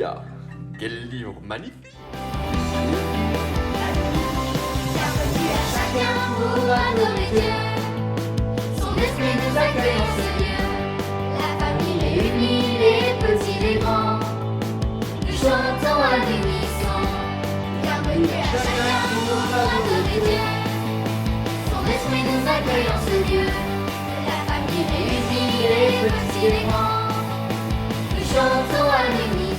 Biblia. Quel livre magnifique! Bienvenue à chacun pour adorer Dieu. Son esprit nous accueille en ce lieu. La famille réunie, les petits, les grands. Nous chantons à l'unisson. Bienvenue à chacun pour adorer Dieu. Son esprit nous accueille en ce lieu. La famille réunie, les petits, les grands. Nous chantons à l'unisson.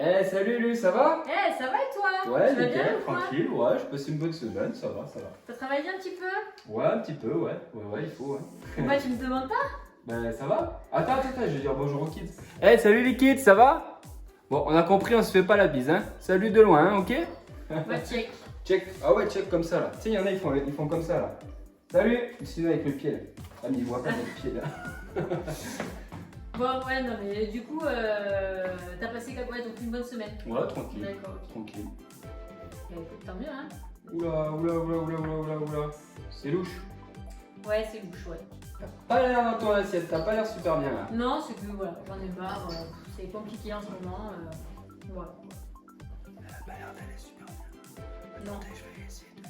Eh salut Lu, ça va? Eh, ça va et toi? Ouais, Tu vas bien nickel, ou quoi? tranquille, ouais, je passe une bonne semaine, ça va, ça va. T'as travaillé un petit peu? Ouais, un petit peu, ouais, il faut, ouais. Pourquoi tu me demandes pas? Ben ça va? Attends, je vais dire bonjour aux kids. Eh salut les kids, ça va? Bon, on a compris, on se fait pas la bise, hein. Salut de loin, hein, ok? Bah check. Check, ah ouais, check comme ça là. Tu sais, il y en a, ils font comme ça là. Salut, sinon avec le pied là. Ah mais ils voient pas notre pied là. Bon, ouais, non, mais du coup, t'as passé donc une bonne semaine. Ouais, tranquille, D'accord, ok. tranquille. Eh, écoute, tant mieux, hein. Oula, c'est louche. Ouais, c'est louche, ouais. T'as pas l'air dans ton assiette, t'as pas l'air super bien là. Non, c'est que voilà, j'en ai marre. C'est compliqué en ce moment. Voilà. Elle a pas l'air d'aller super bien. Non. Je vais essayer de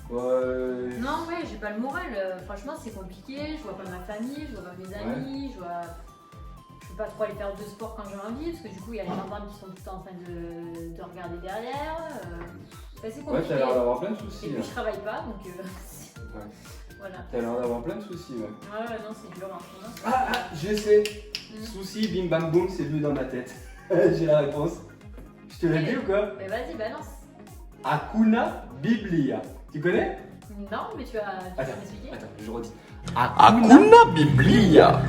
Ouais. Non, ouais, j'ai pas le moral. Franchement, c'est compliqué. Je vois pas ma famille, je vois pas mes amis, je peux pas trop aller faire de sport quand j'ai envie parce que du coup, il y a les gendarmes qui sont tout le temps en train de regarder derrière. C'est assez Ouais, compliqué. t'as l'air d'avoir plein de Et soucis. puis Là. je travaille pas donc Ouais. voilà. T'as l'air d'avoir plein de soucis, ouais. Ouais, non, c'est dur en ce moment. Ah, je sais. Mm. Souci, bim bam boum, c'est vu dans ma tête. J'ai la réponse. Je te l'ai dit ou quoi? Mais vas-y, balance. Hakuna Biblia. Tu connais? Non, mais tu vas m'expliquer. Attends, je redis. Hakuna Biblia.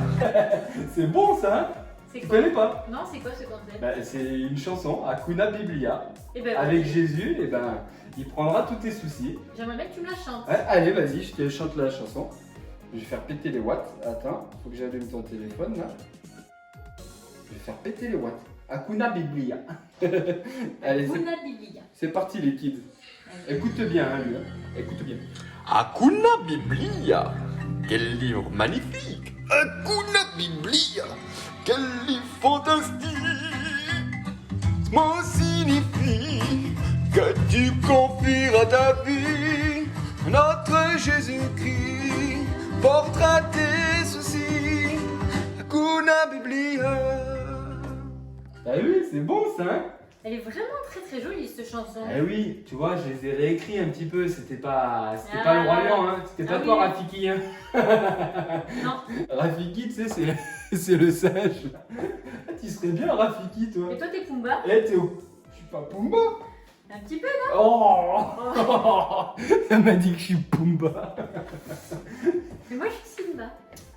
C'est bon ça, hein? C'est Tu quoi? connais pas? Non, c'est quoi ce concept? Bah, c'est une chanson, Hakuna Biblia. Eh ben, Avec vas-y. Jésus, et ben, il prendra tous tes soucis. J'aimerais bien que tu me la chantes. Ouais, allez, vas-y, je te chante la chanson. Je vais faire péter les watts. Attends, faut que j'allume ton téléphone là. Je vais faire péter les watts. Hakuna Biblia. Allez, Hakuna Biblia. c'est parti les kids. Allez. Écoute bien, hein, lui. Hein. Écoute bien. Hakuna Biblia. Quel livre magnifique. Hakuna Biblia. Quel livre fantastique. Ce mot signifie que tu confies à ta vie. Notre Jésus-Christ portera tes soucis. Hakuna Biblia. T'as vu, c'est bon ça, hein? Elle est vraiment très très jolie cette chanson. Eh oui, tu vois, je les ai réécrits un petit peu. C'était pas Ah. pas le Roi Lion, hein. C'était pas Ah toi, oui. Rafiki, hein. Non. Rafiki, tu sais, c'est le sage. Ah, tu serais bien Rafiki, toi. Et toi, t'es Pumba? Eh, Théo, je suis pas Pumba. Un petit peu, Oh, non? Elle m'a dit que je suis Pumba. Mais moi, je suis Simba.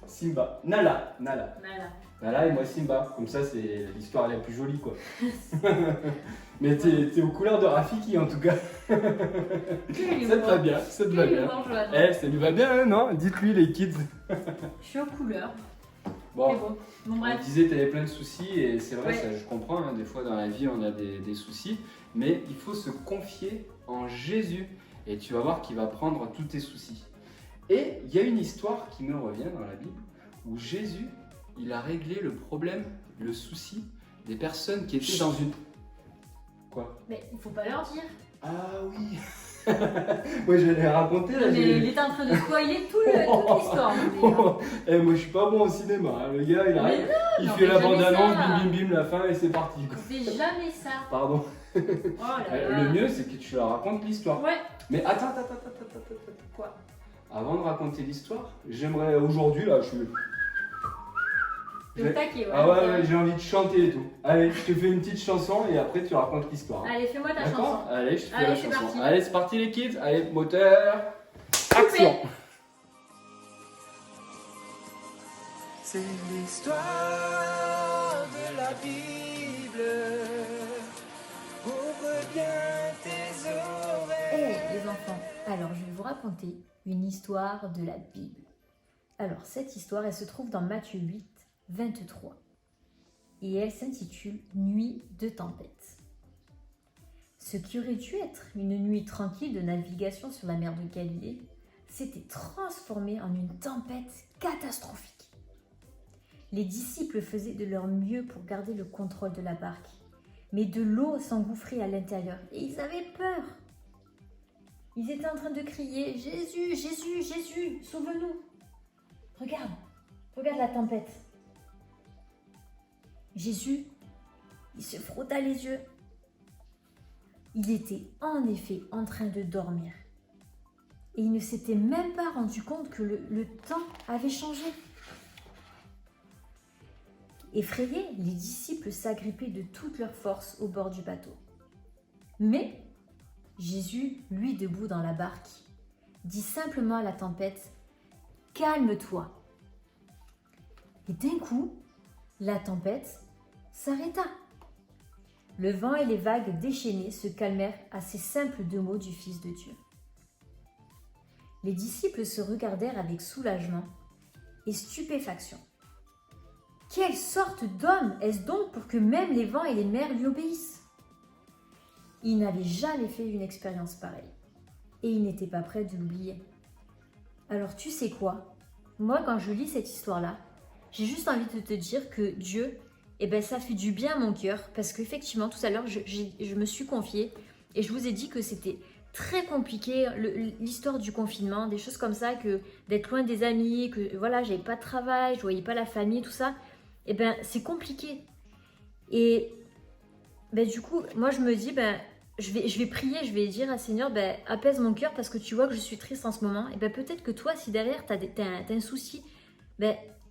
Simba. Nala. Voilà. Nala et moi Simba. Comme ça, c'est l'histoire la plus jolie, quoi. Mais t'es aux couleurs de Rafiki, en tout cas. Ça te va bien, ça te va bien. Eh, ça lui va bien, hein, non? Dites-lui, les kids. Je suis aux couleurs. Bon. Mais bon, On bref. disait que tu avais plein de soucis et c'est vrai, Ouais. ça, je comprends, hein, des fois dans la vie on a des soucis, mais il faut se confier en Jésus et tu vas voir qu'il va prendre tous tes soucis. Et il y a une histoire qui me revient dans la Bible où Jésus, il a réglé le problème, le souci des personnes qui étaient dans une... Quoi? Mais il faut pas leur dire. Ah oui. Moi je vais raconter là. Mais j'ai- il est en train de spoiler toute l'histoire. lui, Eh, moi je suis pas bon au cinéma, hein. Le gars il Mais arrive, non, il non, fait mais la jamais bande-annonce, ça. bim bim bim, la fin et c'est parti quoi. On fait jamais ça. Pardon. Oh là là. Le mieux, c'est que tu leur racontes l'histoire. Ouais. Mais attends. Quoi? Avant de raconter l'histoire, j'aimerais aujourd'hui, là, je suis... T'es au taquet, ouais. Ah ouais, j'ai envie de chanter et tout. Allez, je te fais une petite chanson et après tu racontes l'histoire. Allez, fais-moi ta D'accord? chanson. Allez, je te fais Allez, la c'est chanson. parti. Allez, c'est parti les kids. Allez, moteur. Action. C'est l'histoire de la Bible. Ouvre bien tes oreilles. Hey les enfants, alors je vais vous raconter une histoire de la Bible. Alors cette histoire, elle se trouve dans Matthieu 8, 23. Et elle s'intitule Nuit de tempête. Ce qui aurait dû être une nuit tranquille de navigation sur la mer de Galilée s'était transformé en une tempête catastrophique. Les disciples faisaient de leur mieux pour garder le contrôle de la barque. Mais de l'eau s'engouffrait à l'intérieur et ils avaient peur. Ils étaient en train de crier « Jésus, Jésus, Jésus, sauve-nous !» Regarde, regarde la tempête. Jésus, il se frotta les yeux. Il était en effet en train de dormir. Et il ne s'était même pas rendu compte que le temps avait changé. Effrayés, les disciples s'agrippaient de toute leur force au bord du bateau. Mais Jésus, lui debout dans la barque, dit simplement à la tempête « Calme-toi ». Et d'un coup, la tempête s'arrêta. Le vent et les vagues déchaînées se calmèrent à ces simples 2 mots du Fils de Dieu. Les disciples se regardèrent avec soulagement et stupéfaction. Quelle sorte d'homme est-ce donc pour que même les vents et les mers lui obéissent? Il n'avait jamais fait une expérience pareille et il n'était pas prêt de l'oublier. Alors tu sais quoi? Moi, quand je lis cette histoire-là, j'ai juste envie de te dire que Dieu, ça fait du bien à mon cœur parce qu'effectivement, tout à l'heure, je me suis confiée et je vous ai dit que c'était très compliqué, l'histoire du confinement, des choses comme ça, que d'être loin des amis, que voilà, j'avais pas de travail, je voyais pas la famille, tout ça. C'est compliqué. Et du coup, moi je me dis, je vais prier, je vais dire à Seigneur, apaise mon cœur parce que tu vois que je suis triste en ce moment. Et peut-être que toi, si derrière t'as un souci,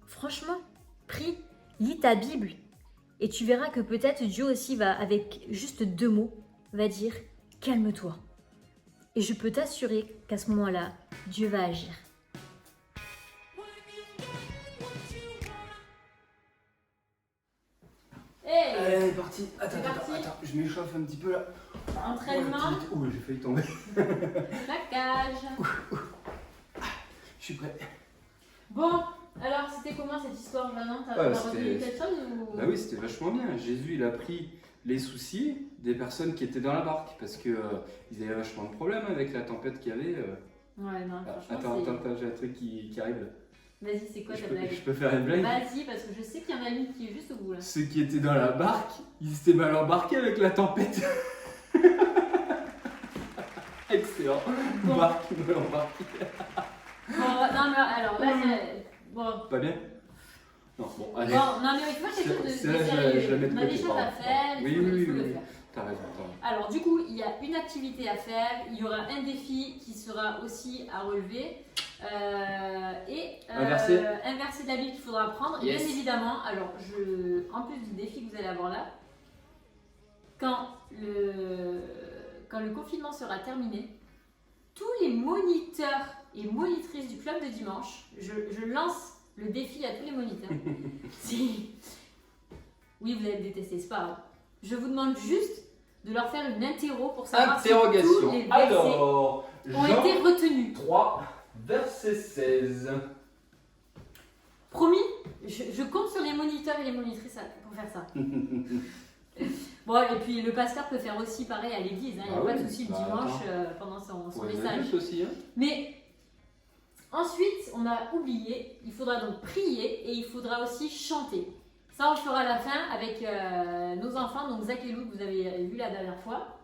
franchement, prie, lis ta Bible et tu verras que peut-être Dieu aussi va, avec juste 2 mots, va dire calme-toi. Et je peux t'assurer qu'à ce moment-là, Dieu va agir. Hey, Allez, parti. C'est parti. Attends, je m'échauffe un petit peu là. entraînement, Ouh, j'ai failli tomber. plaquage. Je suis prêt. Bon, alors c'était comment cette histoire, Manon? T'as retenu quelque chose ou... Bah oui, c'était vachement bien. Jésus, il a pris les soucis des personnes qui étaient dans la barque parce que ils avaient vachement de problèmes avec la tempête qu'il y avait. Ouais, non, franchement, Attends, j'ai un truc qui arrive là. Vas-y, c'est quoi ta blague? Je peux faire une blague? Vas-y, parce que je sais qu'il y en a une qui est juste au bout là. Ceux qui étaient dans la barque, ils étaient mal embarqués avec la tempête. Excellent. Bon. Barque mal embarquée. Bon, non, mais alors là, bon. Pas bien? Non, bon, allez. Bon, non, mais tu vois, quelque chose de Celle-là, sérieux. je la mets de On a côté, des choses pardon. à faire, Oui, il faut le oui. faire. T'as raison. Alors, du coup, il y a une activité à faire, il y aura un défi qui sera aussi à relever. Un verset de la Bible qu'il faudra apprendre. Yes. Et bien évidemment, alors en plus du défi que vous allez avoir là, quand le confinement sera terminé, tous les moniteurs et monitrices du club de dimanche, je lance le défi à tous les moniteurs. Oui, vous allez me détester, c'est pas grave. Je vous demande juste de leur faire une interro pour savoir si tous les versets Alors, ont été retenus. 3, verset 16. Promis, je compte sur les moniteurs et les monitrices pour faire ça. Bon, et puis le pasteur peut faire aussi pareil à l'église, il n'y a pas de souci le dimanche pendant son message. Aussi, hein. Mais ensuite, on a oublié, il faudra donc prier et il faudra aussi chanter. Ça, on le fera à la fin avec nos enfants, donc Zach et Lou, que vous avez vu la dernière fois.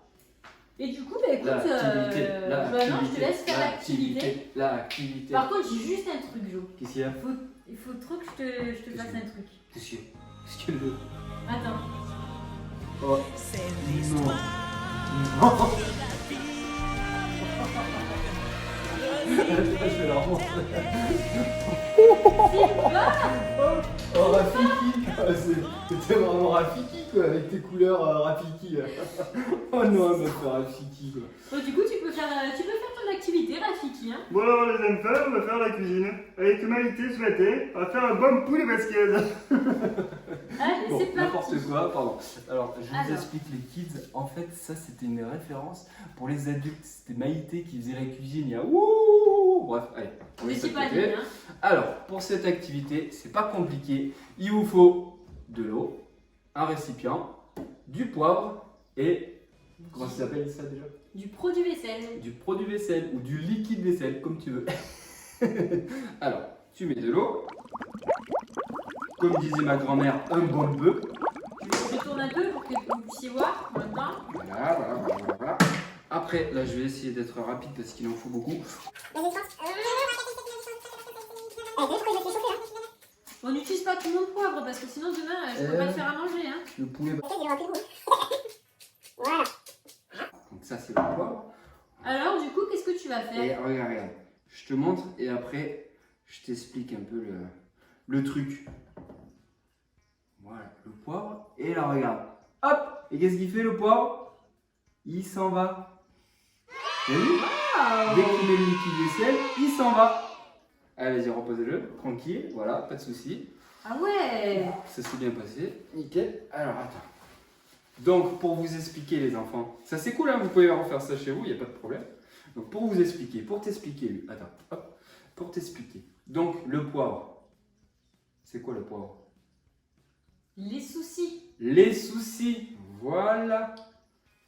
Et du coup, écoute, non, je te laisse faire l'activité. L'activité. Par contre, j'ai juste un truc, Jo. Qu'est-ce qu'il y a? Il faut trop que je te fasse un truc. Qu'est-ce qu'il veut? Attends. Oh. C'est Non. l'histoire Non. de la vie. Je vais la remontrer. C'est Oh, Rafiki. C'était vraiment Rafiki quoi, avec tes couleurs Rafiki. Oh non, elle m'a fait Rafiki quoi. Bon, du coup, tu peux faire ton activité, Rafiki. Hein. Bon alors les enfants, on va faire la cuisine. Avec Maïté ce matin, on va faire un bon poulet basquez. Allez, Bon, c'est parti. n'importe quoi, pardon. Alors, je vous Alors. explique les kids. En fait, ça c'était une référence pour les adultes. C'était Maïté qui faisait la cuisine il y a ouh. Bref, allez. on Je laisse suis ça de pas côté. ligne, hein. Alors, pour cette activité, c'est pas compliqué. Il vous faut de l'eau, un récipient, du poivre et. Comment ça s'appelle ça déjà? Du produit vaisselle. Du produit vaisselle ou du liquide vaisselle, comme tu veux. Alors, tu mets de l'eau. comme disait ma grand-mère, un bon bœuf. Je tourne un peu pour que vous puissiez voir en même temps. Voilà. Après, là, je vais essayer d'être rapide parce qu'il en faut beaucoup. On n'utilise pas tout mon poivre parce que sinon demain je peux pas le faire à manger. Hein. Le poulet. Donc ça, c'est le poivre. Alors du coup, qu'est-ce que tu vas faire? Et regarde. Je te montre et après, je t'explique un peu le truc. Voilà, le poivre. Et là, regarde. Hop! Et qu'est-ce qu'il fait le poivre? Il s'en va. T'as vu? Dès qu'il met le liquide vaisselle, il s'en va. Allez, vas-y, reposez-le. Tranquille. Voilà, pas de soucis. Ah ouais! Ça s'est bien passé. Nickel. Alors, attends. Donc, pour vous expliquer, les enfants, ça c'est cool, hein, vous pouvez refaire ça chez vous, il n'y a pas de problème. Donc, pour vous expliquer, pour t'expliquer, attends, hop, pour t'expliquer. Donc, le poivre, c'est quoi le poivre? Les soucis. Les soucis, voilà.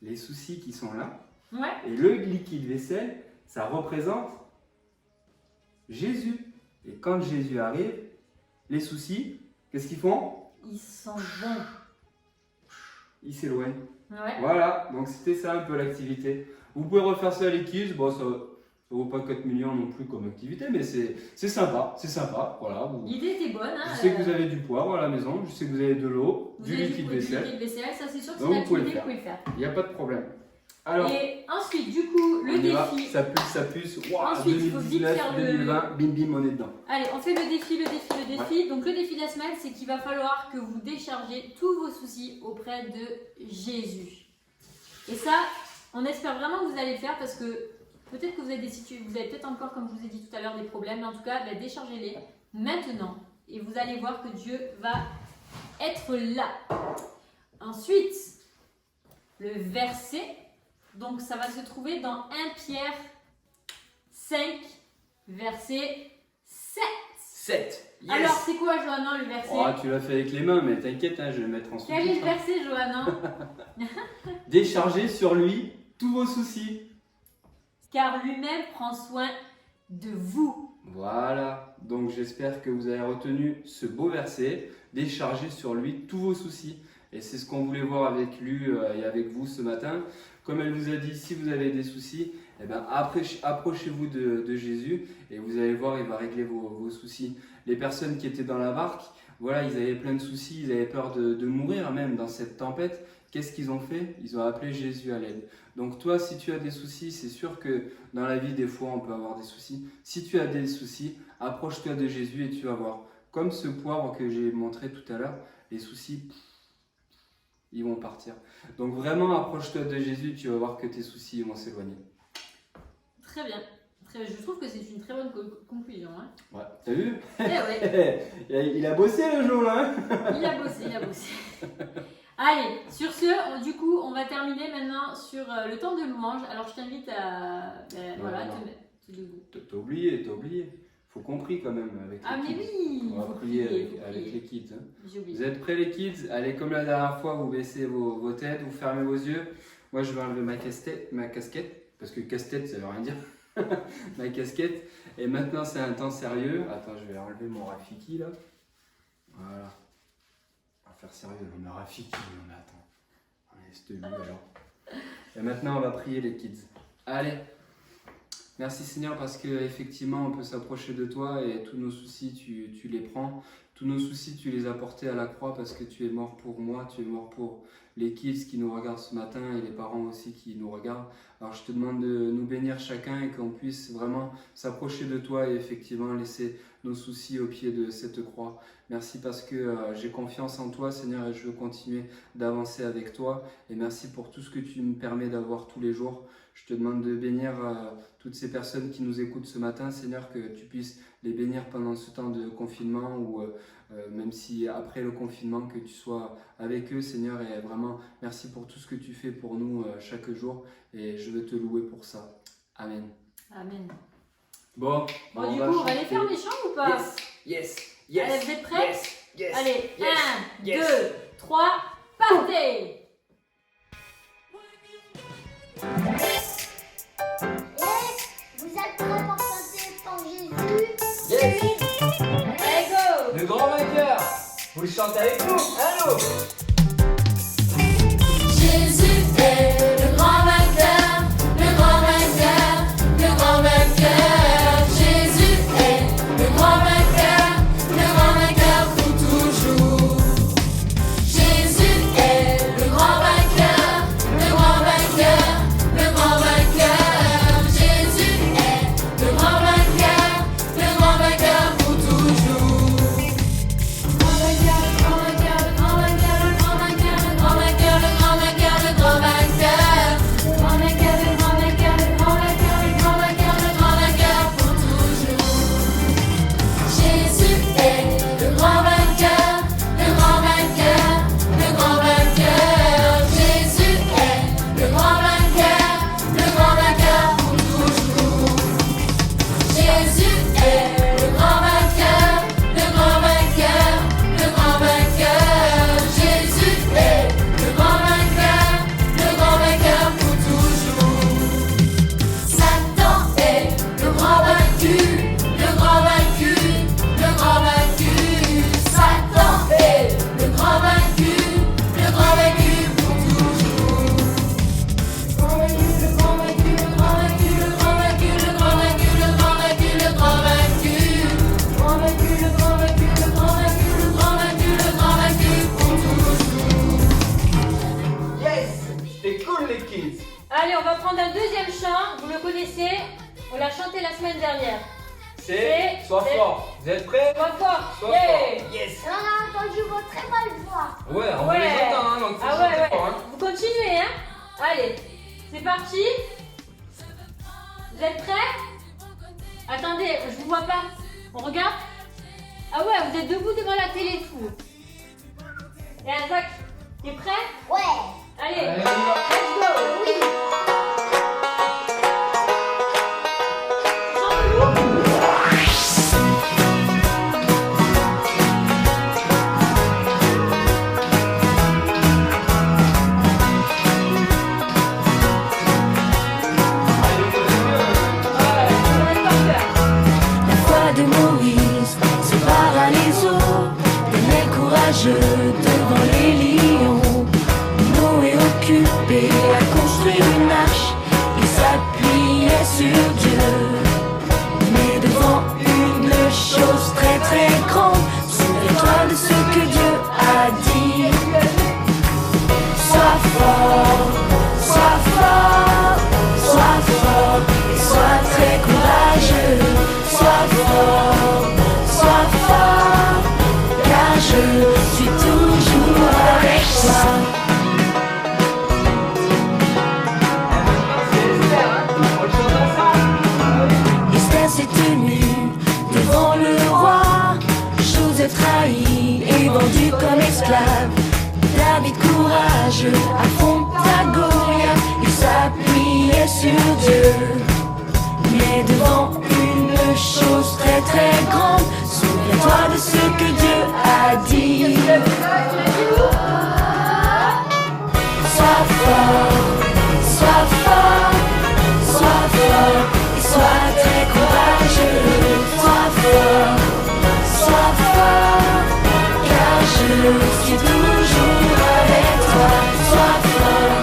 Les soucis qui sont là. Ouais. Et le liquide vaisselle, ça représente Jésus. Et quand Jésus arrive, les soucis, qu'est-ce qu'ils font? Ils s'en vont. Ils s'éloignent. Ouais. Voilà, donc c'était ça un peu l'activité. Vous pouvez refaire ça à l'équipe, bon ça vaut pas 4 millions non plus comme activité, mais c'est sympa, voilà. L'idée était bonne. Hein, Je sais que vous avez du poivre à la maison, je sais que vous avez de l'eau, du liquide vaisselle. Du liquide vaisselle, ça c'est sûr que c'est Donc une vous pouvez activité le que vous pouvez le faire. Il n'y a pas de problème. Alors, Et ensuite, du coup, le on y va, défi. ça puce, wow, Ensuite, il faut vite 2019, faire le- 2020, bim bim, on est dedans. Allez, on fait le défi. Donc le défi de la semaine, c'est qu'il va falloir que vous déchargez tous vos soucis auprès de Jésus. Et ça, on espère vraiment que vous allez le faire parce que peut-être que vous avez peut-être encore, comme je vous ai dit tout à l'heure, des problèmes, mais en tout cas, déchargez-les maintenant. Et vous allez voir que Dieu va être là. Ensuite, le verset, donc ça va se trouver dans 1 Pierre 5, verset 7. 7. Yes. Alors, c'est quoi, Johanna, le verset? Oh, tu l'as fait avec les mains, mais t'inquiète, hein, je vais le mettre en Quel est le sous-titre. verset, Johanna? Déchargez sur lui tous vos soucis. Car lui-même prend soin de vous. Voilà, donc j'espère que vous avez retenu ce beau verset, déchargez sur lui tous vos soucis. Et c'est ce qu'on voulait voir avec lui et avec vous ce matin. Comme elle vous a dit, si vous avez des soucis, eh ben, approchez-vous de Jésus et vous allez voir, il va régler vos soucis. Les personnes qui étaient dans la barque, voilà, ils avaient plein de soucis, ils avaient peur de mourir même dans cette tempête. Qu'est-ce qu'ils ont fait? Ils ont appelé Jésus à l'aide. Donc toi, si tu as des soucis, c'est sûr que dans la vie, des fois, on peut avoir des soucis. Si tu as des soucis, approche-toi de Jésus et tu vas voir. Comme ce poivre que j'ai montré tout à l'heure, les soucis, ils vont partir. Donc vraiment, approche-toi de Jésus, tu vas voir que tes soucis vont s'éloigner. Très bien. Je trouve que c'est une très bonne conclusion. Hein. Ouais, t'as vu? Eh ouais, Il a bossé le jour là. il a bossé. Allez, sur ce, du coup, on va terminer maintenant sur le temps de louange. Alors, je t'invite à voilà, te mettre debout. T'as oublié. Faut qu'on prie quand même avec les Ah, mais kids. oui, On va faut prier prier, avec les kids. Hein. J'ai oublié. Vous êtes prêts les kids? Allez, comme la dernière fois, vous baissez vos têtes, vous fermez vos yeux. Moi, je vais enlever ma casquette, parce que casse-tête, ça veut rien dire. Ma casquette. Et maintenant, c'est un temps sérieux. Attends, je vais enlever mon Rafiki là. Voilà. On va faire sérieux. On a Rafiki, on attend. Allez, c'est lui alors. Et maintenant, on va prier les kids. Allez. Merci Seigneur parce qu'effectivement on peut s'approcher de toi et tous nos soucis tu les prends. Tous nos soucis tu les as portés à la croix parce que tu es mort pour moi, tu es mort pour les kids qui nous regardent ce matin et les parents aussi qui nous regardent. Alors je te demande de nous bénir chacun et qu'on puisse vraiment s'approcher de toi et effectivement laisser nos soucis au pied de cette croix. Merci parce que j'ai confiance en toi Seigneur et je veux continuer d'avancer avec toi. Et merci pour tout ce que tu me permets d'avoir tous les jours. Je te demande de bénir toutes ces personnes qui nous écoutent ce matin, Seigneur, que tu puisses les bénir pendant ce temps de confinement ou même si après le confinement, que tu sois avec eux, Seigneur. Et vraiment, merci pour tout ce que tu fais pour nous chaque jour et je veux te louer pour ça. Amen. Amen. Bon, Du coup, on va aller faire les chants ou pas? Yes. Allez, vous êtes prêts? Yes. Allez, Yes. 1, Yes. 2, 3, partez! Vous êtes prêts pour chanter pour Jésus? Yes. Allez, go! Le grand vainqueur. Vous le chantez avec nous. Allô? Jésus est le grand vainqueur, le grand vainqueur, le grand vainqueur. Jésus est le grand vainqueur pour toujours. Jésus est le grand vainqueur, le grand vainqueur, le grand vainqueur. Jésus est le grand vainqueur pour toujours. Le grand vainqueur, le grand vainqueur, le grand vainqueur, le grand vainqueur, le grand vainqueur, le grand vainqueur, le grand vainqueur. Le grand vainqueur, le grand vainqueur, le grand vainqueur, le grand vainqueur, le grand vainqueur pour toujours. Jésus est le grand vainqueur, le grand vainqueur, le grand vainqueur. Jésus est le grand vainqueur pour toujours. Jésus est le grand vainqueur, le grand vainqueur, le grand vainqueur. Jésus est le grand vainqueur pour toujours. Satan est le grand vaincu, le grand vaincu, le grand vaincu. Satan est le grand vaincu pour toujours. Le grand vaincu, le grand vaincu, le grand vaincu, le grand vaincu, le grand vaincu, le grand vaincu, le grand vaincu. Le grand vaincu, le grand vaincu, le grand vaincu, le grand vaincu, le grand vaincu pour toujours. Yes! C'était cool les kids. Allez, on va prendre un deuxième chant. Vous le connaissez. On l'a chanté la semaine dernière. C'est Sois fort. Vous êtes prêts? Sois fort. Sois Yeah. fort. Yes! On a entendu votre très belle voix. Ouais, on Ouais. les entend, hein, donc faut Ah chanter ouais. fort, hein. Vous continuez, hein. Allez, c'est parti. Vous êtes prêts? Attendez, je vous vois pas. On regarde? Ah ouais, vous êtes debout devant la télé, fou. Et Isaac, t'es prêt? Ouais. Allez, Allez, on y let's va. go. Oui. La foi de Moïse sépara les eaux, Daniel courageux devant les lions. Noé occupé à construire une arche, il s'appuyait sur Dieu. Mais devant une chose très très grande, souviens-toi de ce que Dieu a dit. Sois fort, sois fort, sois fort et sois très courageux. Sois fort, car je suis toujours avec toi. On le chante ensemble. Esther s'est tenue devant le roi, Joseph trahi et vendu comme esclave. David courageux affronta Goliath, il s'appuyait sur Dieu. Mais devant une chose très très grande, souviens-toi de ce que Dieu a dit. Sois fort, sois fort, sois fort et sois très courageux. Sois fort, car je suis toujours avec toi. Sois fort,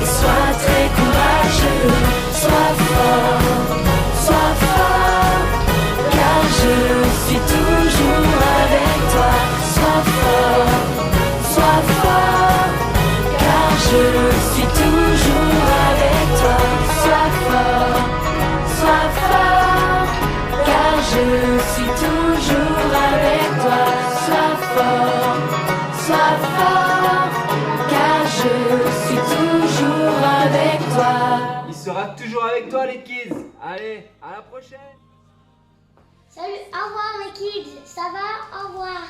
et sois très courageux. Sois fort, car je suis toujours avec toi. Sois fort, car je suis toujours avec toi. Sois fort, car je suis toujours avec toi. Sois fort, car je suis toujours avec toi. Il sera toujours avec toi les kids. Allez, à la prochaine. Salut, au revoir les kids. Ça va? Au revoir.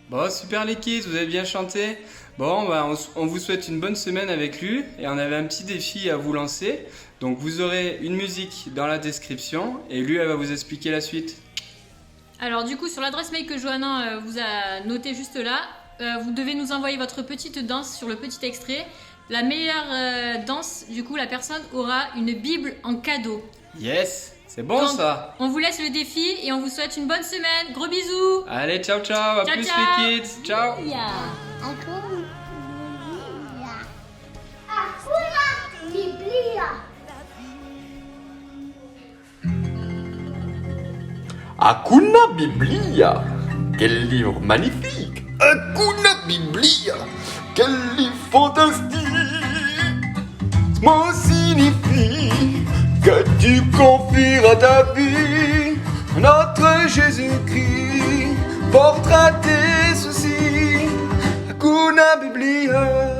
Bon, super les kids, vous avez bien chanté. Bon, bah, on vous souhaite une bonne semaine avec lui et on avait un petit défi à vous lancer. Donc vous aurez une musique dans la description et lui, elle va vous expliquer la suite. Alors du coup, sur l'adresse mail que Johanna vous a notée juste là, vous devez nous envoyer votre petite danse sur le petit extrait. La meilleure danse, du coup, la personne aura une Bible en cadeau. Yes. C'est bon Donc, ça. On vous laisse le défi et on vous souhaite une bonne semaine. Gros bisous. Allez, ciao ciao, à Ciao, plus ciao. les kids. Ciao. Hakuna Biblia. Hakuna Biblia. Quel livre magnifique. Hakuna Biblia. Quel livre fantastique. Ce mot signifie que tu confieras ta vie. Notre Jésus-Christ portera tes soucis. Hakuna Biblia.